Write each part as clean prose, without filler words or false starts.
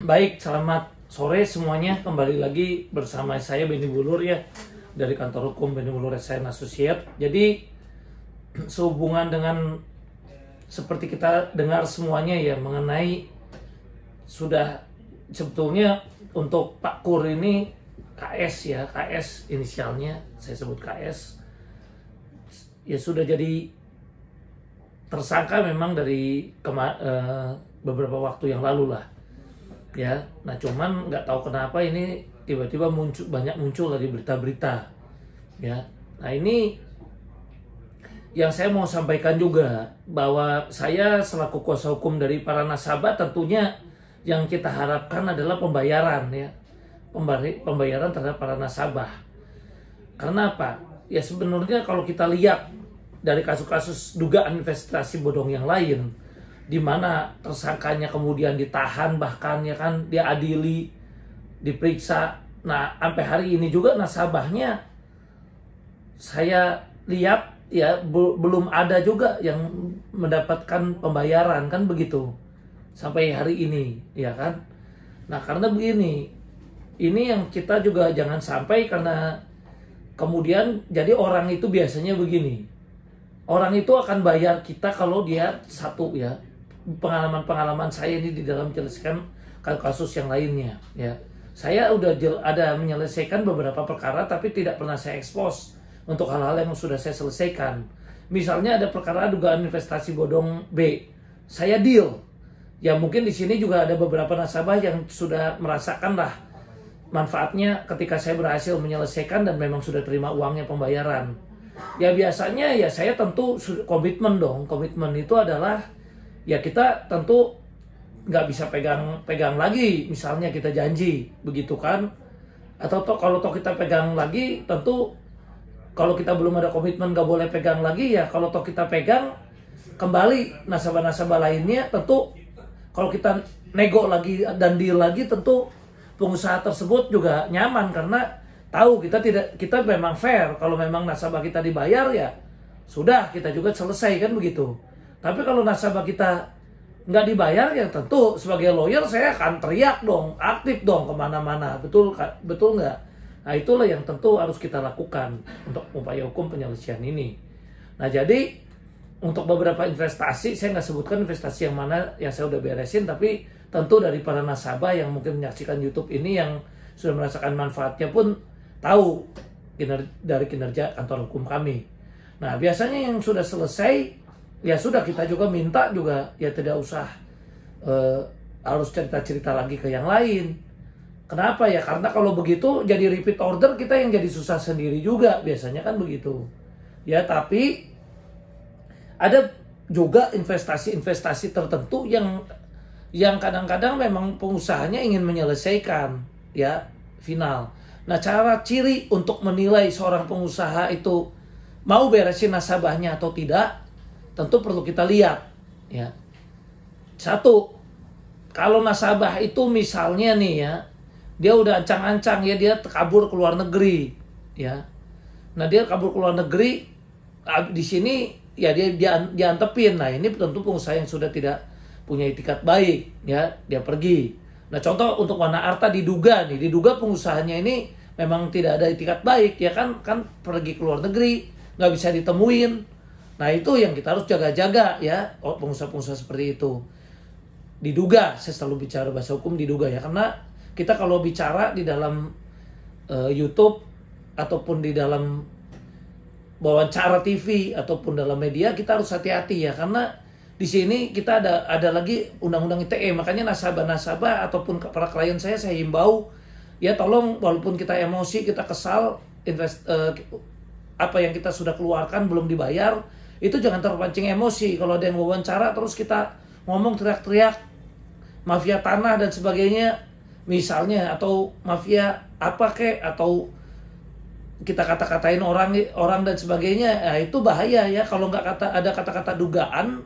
Baik, selamat sore semuanya. Kembali lagi bersama saya Benny Bulur ya, dari kantor hukum Benny Bulur S.A. Associate. Jadi sehubungan dengan seperti kita dengar semuanya ya mengenai sudah sebetulnya untuk Pak Kur ini KS ya, KS inisialnya saya sebut KS ya, sudah jadi tersangka memang dari beberapa waktu yang lalu lah ya. Nah cuman nggak tahu kenapa ini tiba-tiba banyak muncul dari berita-berita ya. Nah ini yang saya mau sampaikan juga, bahwa saya selaku kuasa hukum dari para nasabah tentunya yang kita harapkan adalah pembayaran ya, pembayaran terhadap para nasabah. Karena apa? Ya sebenarnya kalau kita lihat dari kasus-kasus dugaan investasi bodong yang lain, di mana tersangkanya kemudian ditahan, bahkan ya kan diadili, diperiksa. Nah sampai hari ini juga nasabahnya saya lihat ya belum ada juga yang mendapatkan pembayaran, kan begitu sampai hari ini ya kan. Nah karena begini, ini yang kita juga jangan sampai, karena kemudian jadi orang itu biasanya begini, orang itu akan bayar kita kalau dia satu ya, pengalaman saya ini di dalam menyelesaikan kasus yang lainnya ya. Saya udah ada menyelesaikan beberapa perkara tapi tidak pernah saya expose untuk hal-hal yang sudah saya selesaikan. Misalnya ada perkara dugaan investasi bodong B, saya deal. Ya mungkin di sini juga ada beberapa nasabah yang sudah merasakan lah manfaatnya ketika saya berhasil menyelesaikan dan memang sudah terima uangnya, pembayaran. Ya biasanya ya saya tentu komitmen dong. Komitmen itu adalah ya kita tentu nggak bisa pegang lagi. Misalnya kita janji begitu kan, atau kalau kita pegang lagi tentu. Kalau kita belum ada komitmen nggak boleh pegang lagi ya. Kalau toh kita pegang kembali nasabah-nasabah lainnya, tentu kalau kita nego lagi dan deal lagi, tentu pengusaha tersebut juga nyaman karena tahu kita memang fair. Kalau memang nasabah kita dibayar ya sudah, kita juga selesai kan begitu. Tapi kalau nasabah kita nggak dibayar ya tentu sebagai lawyer saya akan teriak dong, aktif dong kemana-mana. Betul nggak? Nah itulah yang tentu harus kita lakukan untuk upaya hukum penyelesaian ini. Nah jadi untuk beberapa investasi, saya nggak sebutkan investasi yang mana yang saya udah beresin, tapi tentu dari para nasabah yang mungkin menyaksikan YouTube ini yang sudah merasakan manfaatnya pun tahu dari kinerja kantor hukum kami. Nah biasanya yang sudah selesai ya sudah, kita juga minta juga ya tidak usah harus cerita-cerita lagi ke yang lain. Kenapa ya? Karena kalau begitu jadi repeat order, kita yang jadi susah sendiri juga, biasanya kan begitu. Ya, tapi ada juga investasi-investasi tertentu yang kadang-kadang memang pengusahanya ingin menyelesaikan ya final. Nah, cara ciri untuk menilai seorang pengusaha itu mau beresin nasabahnya atau tidak, tentu perlu kita lihat ya. Satu, kalau nasabah itu misalnya nih ya, dia udah ancang-ancang ya, dia kabur ke luar negeri ya. Nah dia kabur ke luar negeri, di sini ya dia antepin. Nah ini tentu pengusaha yang sudah tidak punya itikat baik ya, dia pergi. Nah contoh untuk Wana Arta diduga pengusahanya ini memang tidak ada itikat baik ya kan pergi ke luar negeri, nggak bisa ditemuin. Nah itu yang kita harus jaga-jaga ya, pengusaha-pengusaha seperti itu. Diduga, saya selalu bicara bahasa hukum diduga ya, karena kita kalau bicara di dalam YouTube ataupun di dalam wawancara TV ataupun dalam media, kita harus hati-hati ya, karena di sini kita ada lagi undang-undang ITE. Makanya nasabah-nasabah ataupun para klien saya himbau ya, tolong walaupun kita emosi, kita kesal, apa yang kita sudah keluarkan belum dibayar, itu jangan terpancing emosi. Kalau ada yang wawancara terus kita ngomong teriak-teriak mafia tanah dan sebagainya misalnya, atau mafia apa kek, atau kita kata-katain orang dan sebagainya, nah itu bahaya ya. Kalau nggak ada kata-kata dugaan,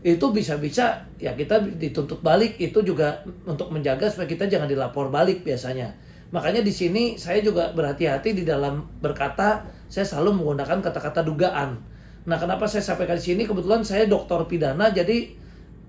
itu bisa-bisa ya kita dituntut balik. Itu juga untuk menjaga supaya kita jangan dilapor balik biasanya. Makanya di sini saya juga berhati-hati di dalam berkata, saya selalu menggunakan kata-kata dugaan. Nah kenapa saya sampaikan di sini, kebetulan saya doktor pidana, jadi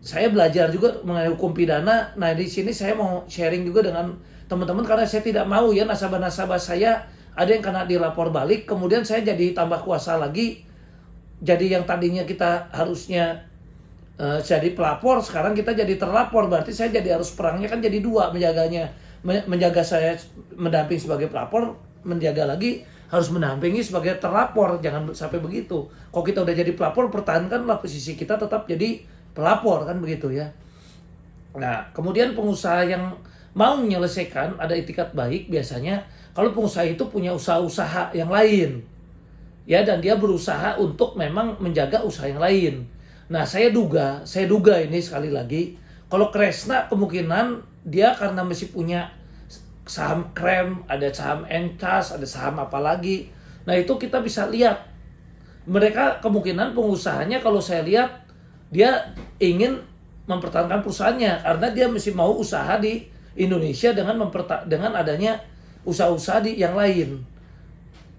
saya belajar juga mengenai hukum pidana. Nah, di sini saya mau sharing juga dengan teman-teman karena saya tidak mau ya nasabah-nasabah saya ada yang kena dilapor balik, kemudian saya jadi tambah kuasa lagi. Jadi yang tadinya kita harusnya jadi pelapor, sekarang kita jadi terlapor. Berarti saya jadi harus perangnya kan jadi dua, menjaganya, menjaga saya mendamping sebagai pelapor, menjaga lagi harus mendampingi sebagai terlapor. Jangan sampai begitu. Kalau kita udah jadi pelapor, pertahankanlah posisi kita tetap jadi pelapor, kan begitu ya. Nah, kemudian pengusaha yang mau menyelesaikan ada itikat baik biasanya kalau pengusaha itu punya usaha-usaha yang lain. Ya, dan dia berusaha untuk memang menjaga usaha yang lain. Nah, saya duga ini sekali lagi, kalau Kresna kemungkinan dia karena masih punya saham Krem, ada saham Encas, ada saham apa lagi. Nah, itu kita bisa lihat. Mereka kemungkinan pengusahanya kalau saya lihat dia ingin mempertahankan perusahaannya karena dia masih mau usaha di Indonesia dengan adanya usaha-usaha di yang lain.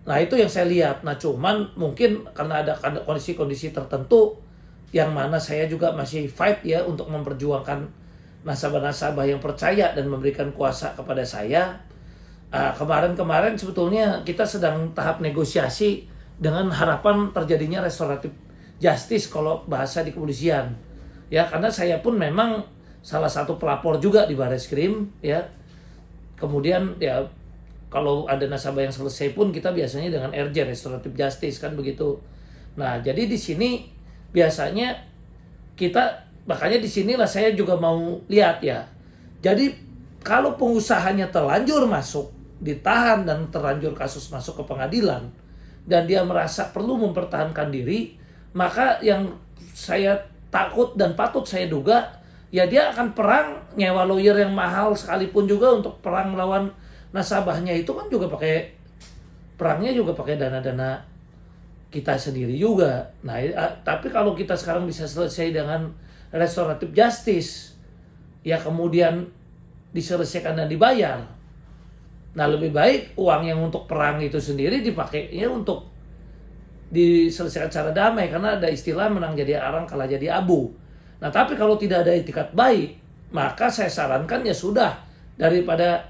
Nah, itu yang saya lihat. Nah, cuman mungkin karena ada kondisi-kondisi tertentu yang mana saya juga masih fight ya untuk memperjuangkan nasabah-nasabah yang percaya dan memberikan kuasa kepada saya. Kemarin-kemarin sebetulnya kita sedang tahap negosiasi dengan harapan terjadinya restoratif justice kalau bahasa di kepolisian. Ya, karena saya pun memang salah satu pelapor juga di Bareskrim ya. Kemudian ya kalau ada nasabah yang selesai pun kita biasanya dengan RJ restoratif justice kan begitu. Nah, jadi di sini biasanya kita makanya di sinilah saya juga mau lihat ya. Jadi kalau pengusahanya terlanjur masuk ditahan dan terlanjur kasus masuk ke pengadilan dan dia merasa perlu mempertahankan diri, maka yang saya takut dan patut saya duga ya dia akan perang nyewa lawyer yang mahal sekalipun juga untuk perang melawan nasabahnya itu kan juga perangnya juga pakai dana-dana kita sendiri juga. Nah, tapi kalau kita sekarang bisa selesai dengan restoratif justice ya kemudian diselesaikan dan dibayar. Nah, lebih baik uang yang untuk perang itu sendiri dipakainya untuk diselesaikan secara damai karena ada istilah menang jadi arang kalah jadi abu. Nah, tapi kalau tidak ada itikat baik, maka saya sarankan ya sudah, daripada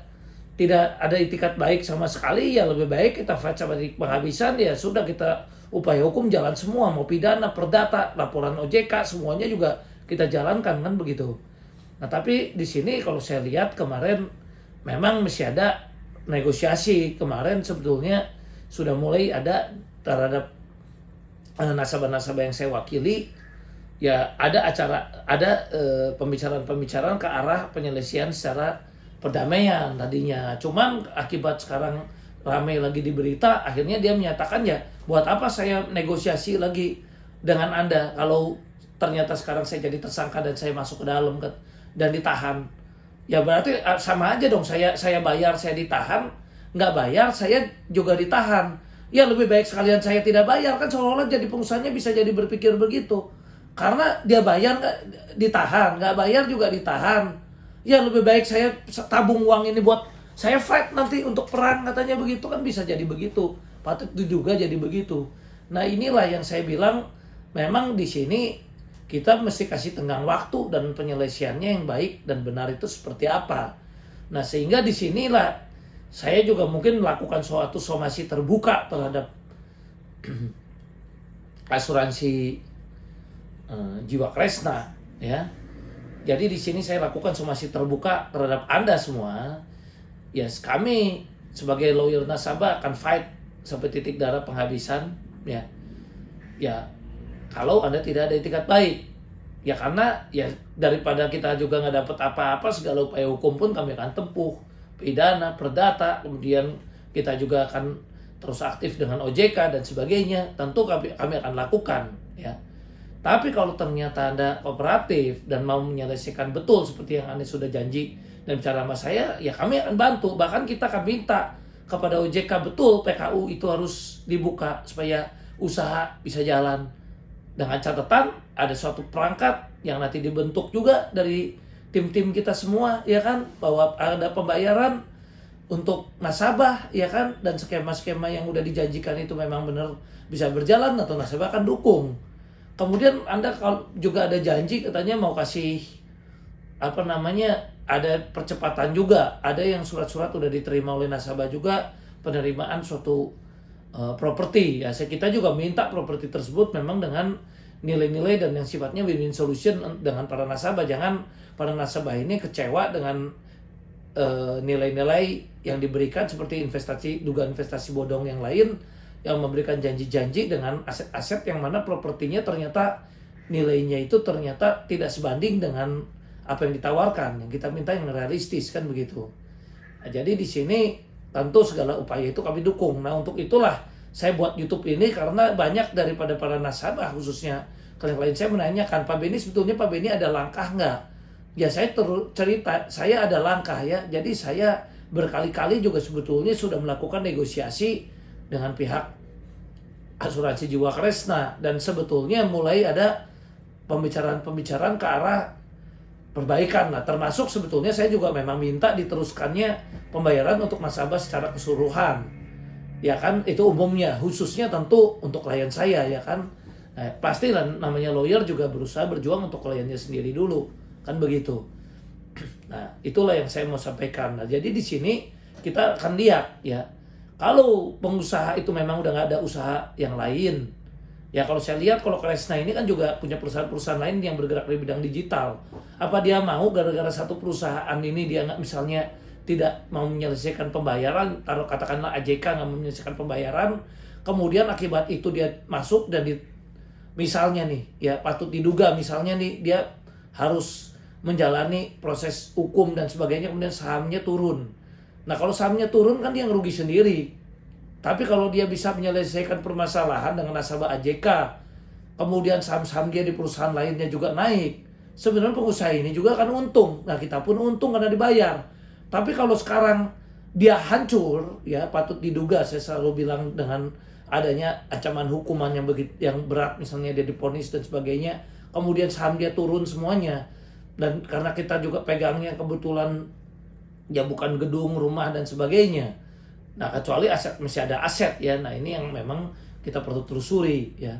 tidak ada itikat baik sama sekali ya lebih baik kita fight sampai penghabisan ya sudah, kita upaya hukum jalan semua, mau pidana, perdata, laporan OJK semuanya juga kita jalankan kan begitu. Nah, tapi di sini kalau saya lihat kemarin memang masih ada negosiasi. Kemarin sebetulnya sudah mulai ada terhadap nasabah-nasabah yang saya wakili ya ada pembicaraan-pembicaraan ke arah penyelesaian secara perdamaian tadinya. Cuman akibat sekarang ramai lagi di berita, akhirnya dia menyatakan ya buat apa saya negosiasi lagi dengan Anda kalau ternyata sekarang saya jadi tersangka dan saya masuk ke dalam dan ditahan. Ya berarti sama aja dong, saya bayar saya ditahan, nggak bayar saya juga ditahan. Ya lebih baik sekalian saya tidak bayar, kan seolah-olah jadi pengusahanya bisa jadi berpikir begitu. Karena dia bayar nggak ditahan, nggak bayar juga ditahan. Ya lebih baik saya tabung uang ini buat saya fight nanti untuk perang, katanya begitu kan bisa jadi begitu. Patut diduga jadi begitu. Nah, inilah yang saya bilang memang di sini kita mesti kasih tenggang waktu dan penyelesaiannya yang baik dan benar itu seperti apa. Nah, sehingga di sinilah saya juga mungkin melakukan suatu somasi terbuka terhadap asuransi Jiwa Kresna ya. Jadi di sini saya lakukan somasi terbuka terhadap Anda semua. Ya, kami sebagai lawyer nasabah akan fight sampai titik darah penghabisan ya. Ya, kalau Anda tidak ada itikat baik. Ya karena ya daripada kita juga nggak dapat apa-apa, segala upaya hukum pun kami akan tempuh. Pidana, perdata, kemudian kita juga akan terus aktif dengan OJK dan sebagainya. Tentu kami akan lakukan ya. Tapi kalau ternyata Anda kooperatif dan mau menyelesaikan betul seperti yang Anda sudah janji dan bicara sama saya, ya kami akan bantu. Bahkan kita akan minta kepada OJK betul PKU itu harus dibuka supaya usaha bisa jalan. Dengan catatan ada suatu perangkat yang nanti dibentuk juga dari tim-tim kita semua ya kan, bahwa ada pembayaran untuk nasabah ya kan, dan skema-skema yang udah dijanjikan itu memang benar bisa berjalan atau nasabah akan dukung. Kemudian Anda kalau juga ada janji katanya mau kasih apa namanya, ada percepatan juga, ada yang surat-surat udah diterima oleh nasabah juga penerimaan suatu properti ya. Kita juga minta properti tersebut memang dengan nilai-nilai dan yang sifatnya win-win solution dengan para nasabah. Jangan para nasabah ini kecewa dengan nilai-nilai yang diberikan seperti dugaan investasi bodong yang lain yang memberikan janji-janji dengan aset-aset yang mana propertinya ternyata nilainya itu ternyata tidak sebanding dengan apa yang ditawarkan. Yang kita minta yang realistis kan begitu. Nah, jadi di sini tentu segala upaya itu kami dukung. Nah, untuk itulah saya buat YouTube ini, karena banyak daripada para nasabah khususnya klien-klien saya menanyakan, Pak Benny sebetulnya Pak Benny ada langkah nggak? Ya saya cerita, saya ada langkah ya. Jadi saya berkali-kali juga sebetulnya sudah melakukan negosiasi dengan pihak asuransi jiwa Kresna, dan sebetulnya mulai ada pembicaraan-pembicaraan ke arah perbaikan lah. Termasuk sebetulnya saya juga memang minta diteruskannya pembayaran untuk nasabah secara keseluruhan. Ya kan, itu umumnya, khususnya tentu untuk klien saya ya kan. Nah, pastilah namanya lawyer juga berusaha berjuang untuk kliennya sendiri dulu, kan begitu. Nah, itulah yang saya mau sampaikan. Nah, jadi di sini kita akan lihat ya, kalau pengusaha itu memang udah nggak ada usaha yang lain, ya kalau saya lihat kalau Kresna ini kan juga punya perusahaan-perusahaan lain yang bergerak di bidang digital. Apa dia mau gara-gara satu perusahaan ini dia nggak misalnya tidak mau menyelesaikan pembayaran, taruh katakanlah AJK nggak mau menyelesaikan pembayaran, kemudian akibat itu dia masuk dan misalnya nih, ya patut diduga misalnya nih dia harus menjalani proses hukum dan sebagainya, kemudian sahamnya turun. Nah kalau sahamnya turun kan dia ngerugi sendiri. Tapi kalau dia bisa menyelesaikan permasalahan dengan nasabah AJK, kemudian saham-saham dia di perusahaan lainnya juga naik, sebenarnya pengusaha ini juga akan untung. Nah kita pun untung karena dibayar. Tapi kalau sekarang dia hancur, ya patut diduga, saya selalu bilang dengan adanya ancaman hukuman yang berat, misalnya dia divonis dan sebagainya, kemudian saham dia turun semuanya, dan karena kita juga pegangnya kebetulan ya bukan gedung, rumah dan sebagainya. Nah kecuali aset, masih ada aset ya. Nah ini yang memang kita perlu telusuri ya.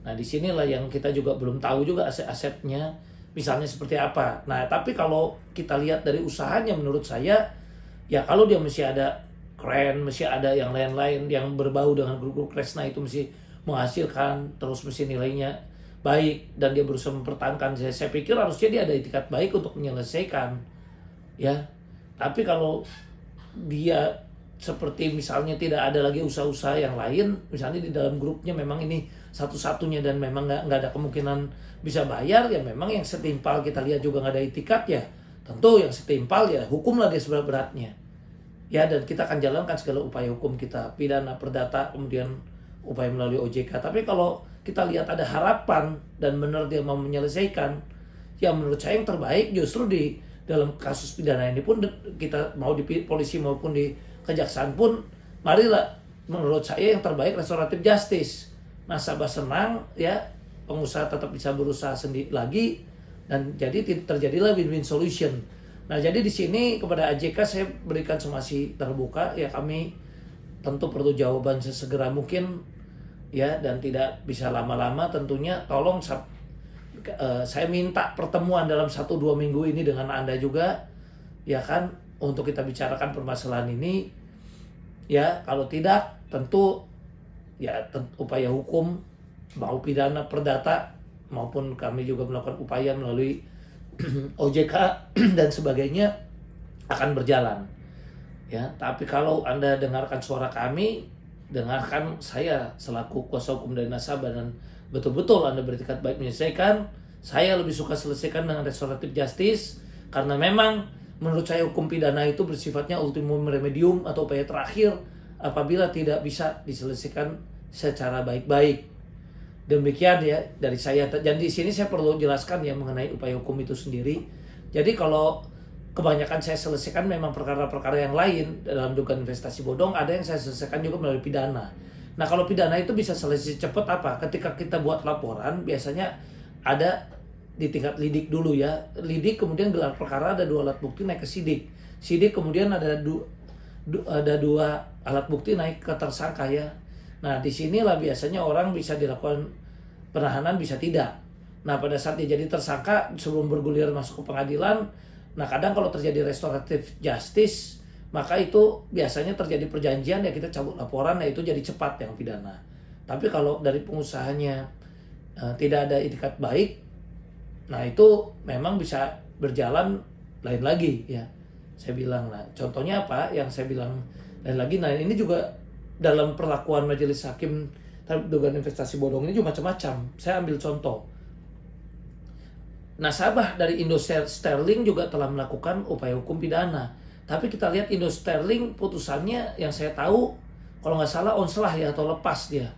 Nah disinilah yang kita juga belum tahu juga aset-asetnya misalnya seperti apa. Nah tapi kalau kita lihat dari usahanya, menurut saya ya kalau dia masih ada keren, masih ada yang lain-lain yang berbau dengan grup-grup Kresna itu masih menghasilkan, terus masih nilainya baik dan dia berusaha mempertahankan, saya pikir harusnya dia ada itikat baik untuk menyelesaikan ya. Tapi kalau dia seperti misalnya tidak ada lagi usaha-usaha yang lain, misalnya di dalam grupnya memang ini satu-satunya dan memang nggak ada kemungkinan bisa bayar, ya memang yang setimpal kita lihat juga nggak ada itikat ya, tentu yang setimpal ya hukumlah dia seberat-beratnya ya. Dan kita akan jalankan segala upaya hukum kita, pidana, perdata, kemudian upaya melalui OJK. Tapi kalau kita lihat ada harapan dan benar dia mau menyelesaikan, ya menurut saya yang terbaik justru di dalam kasus pidana ini pun kita mau di polisi maupun di kejaksaan pun, marilah menurut saya yang terbaik restoratif justice. Nasabah senang ya, pengusaha tetap bisa berusaha sendiri lagi, dan jadi terjadilah win-win solution. Nah jadi di sini kepada AJK saya berikan somasi terbuka ya, kami tentu perlu jawaban sesegera mungkin ya, dan tidak bisa lama-lama tentunya. Tolong saya minta pertemuan dalam 1-2 minggu ini dengan Anda juga ya kan, untuk kita bicarakan permasalahan ini ya. Kalau tidak tentu ya upaya hukum mau pidana, perdata maupun kami juga melakukan upaya melalui OJK dan sebagainya akan berjalan ya. Tapi kalau Anda dengarkan suara kami, dengarkan saya selaku kuasa hukum dari nasabah, dan betul-betul Anda bertekad baik menyelesaikan, saya lebih suka selesaikan dengan restoratif justice, karena memang menurut saya hukum pidana itu bersifatnya ultimum remedium atau upaya terakhir apabila tidak bisa diselesaikan secara baik-baik. Demikian ya dari saya. Dan di sini saya perlu jelaskan ya mengenai upaya hukum itu sendiri. Jadi kalau kebanyakan saya selesaikan memang perkara-perkara yang lain dalam dugaan investasi bodong, ada yang saya selesaikan juga melalui pidana. Nah kalau pidana itu bisa selesai cepat apa? Ketika kita buat laporan biasanya ada di tingkat lidik dulu ya. Lidik kemudian gelar perkara, ada 2 alat bukti naik ke sidik. Sidik kemudian ada 2 alat bukti naik ke tersangka ya. Nah disinilah biasanya orang bisa dilakukan penahanan, bisa tidak. Nah, pada saat dia jadi tersangka sebelum bergulir masuk ke pengadilan, nah kadang kalau terjadi restoratif justice, maka itu biasanya terjadi perjanjian ya kita cabut laporan, ya itu jadi cepat yang pidana. Tapi kalau dari pengusahanya tidak ada itikat baik, nah itu memang bisa berjalan lain lagi ya. Saya bilang, nah contohnya apa yang saya bilang lain lagi, nah ini juga dalam perlakuan majelis hakim terhadap dugaan investasi bodong ini juga macam-macam. Saya ambil contoh. Nasabah dari Indo Sterling juga telah melakukan upaya hukum pidana. Tapi kita lihat Indo Sterling putusannya yang saya tahu kalau nggak salah onslah ya, atau lepas dia.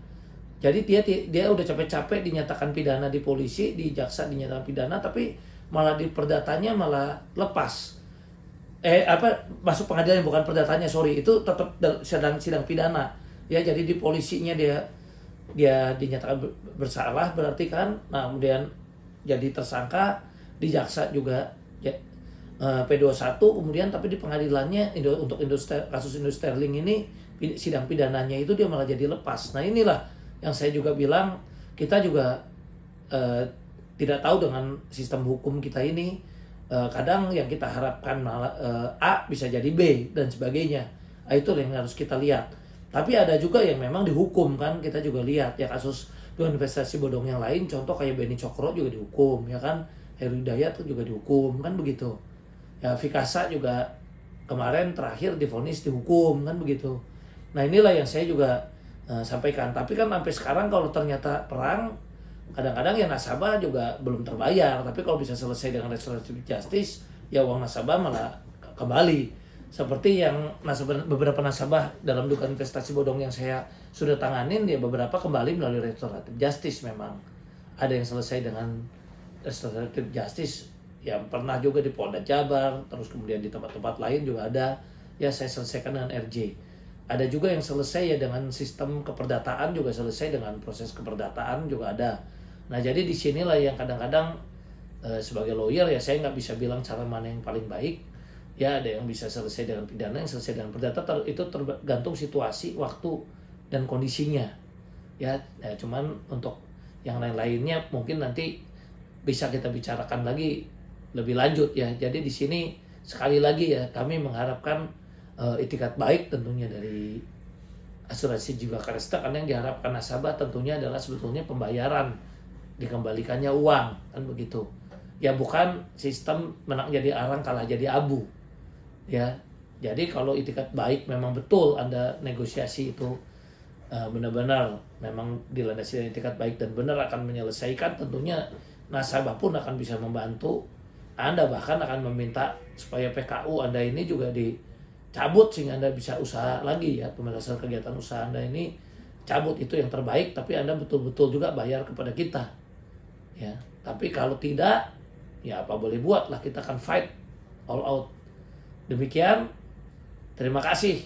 Jadi dia udah capek-capek dinyatakan pidana di polisi, di jaksa dinyatakan pidana, tapi malah di perdatanya malah lepas. Masuk pengadilan, bukan perdatanya, sorry, itu tetap sidang pidana. Ya, jadi di polisinya dia dinyatakan bersalah berarti kan. Nah, kemudian jadi tersangka, di jaksa juga ya, P21, kemudian tapi di pengadilannya untuk kasus Indo Sterling ini sidang pidananya itu dia malah jadi lepas. Nah, inilah yang saya juga bilang, kita juga tidak tahu dengan sistem hukum kita ini. Kadang yang kita harapkan malah A bisa jadi B dan sebagainya. Itu yang harus kita lihat. Tapi ada juga yang memang dihukum kan, kita juga lihat ya kasus dugaan investasi bodong yang lain, contoh kayak Beni Cokro juga dihukum ya kan, Heru Hidayat juga dihukum kan begitu ya, Fikasa juga kemarin terakhir divonis dihukum kan begitu. Nah, inilah yang saya juga sampaikan. Tapi kan sampai sekarang kalau ternyata perang, kadang-kadang ya nasabah juga belum terbayar, tapi kalau bisa selesai dengan restoratif justice ya uang nasabah malah kembali. Seperti yang beberapa nasabah dalam dugaan investasi bodong yang saya sudah tanganin, ya beberapa kembali melalui restoratif justice. Memang ada yang selesai dengan restoratif justice, yang pernah juga di Polda Jabar, terus kemudian di tempat-tempat lain juga ada, ya saya selesaikan dengan RJ. Ada juga yang selesai ya dengan sistem keperdataan, juga selesai dengan proses keperdataan juga ada. Nah, jadi di sinilah yang kadang-kadang sebagai lawyer ya saya nggak bisa bilang cara mana yang paling baik. Ya, ada yang bisa selesai dengan pidana, yang selesai dengan perdata, itu tergantung situasi, waktu, dan kondisinya. Ya, cuman untuk yang lain-lainnya mungkin nanti bisa kita bicarakan lagi lebih lanjut ya. Jadi di sini sekali lagi ya, kami mengharapkan itikat baik tentunya dari asuransi jiwa Karesta, karena yang diharapkan nasabah tentunya adalah sebetulnya pembayaran, dikembalikannya uang kan begitu. Ya, bukan sistem menang jadi arang kalah jadi abu. Ya, jadi kalau itikat baik memang betul Anda negosiasi itu benar-benar memang dilandasi dengan itikat baik dan benar akan menyelesaikan, tentunya nasabah pun akan bisa membantu Anda, bahkan akan meminta supaya PKU Anda ini juga dicabut sehingga Anda bisa usaha lagi ya, pembebasan kegiatan usaha Anda ini cabut, itu yang terbaik, tapi Anda betul-betul juga bayar kepada kita. Ya, tapi kalau tidak ya apa boleh buat lah, kita akan fight all out. Demikian, terima kasih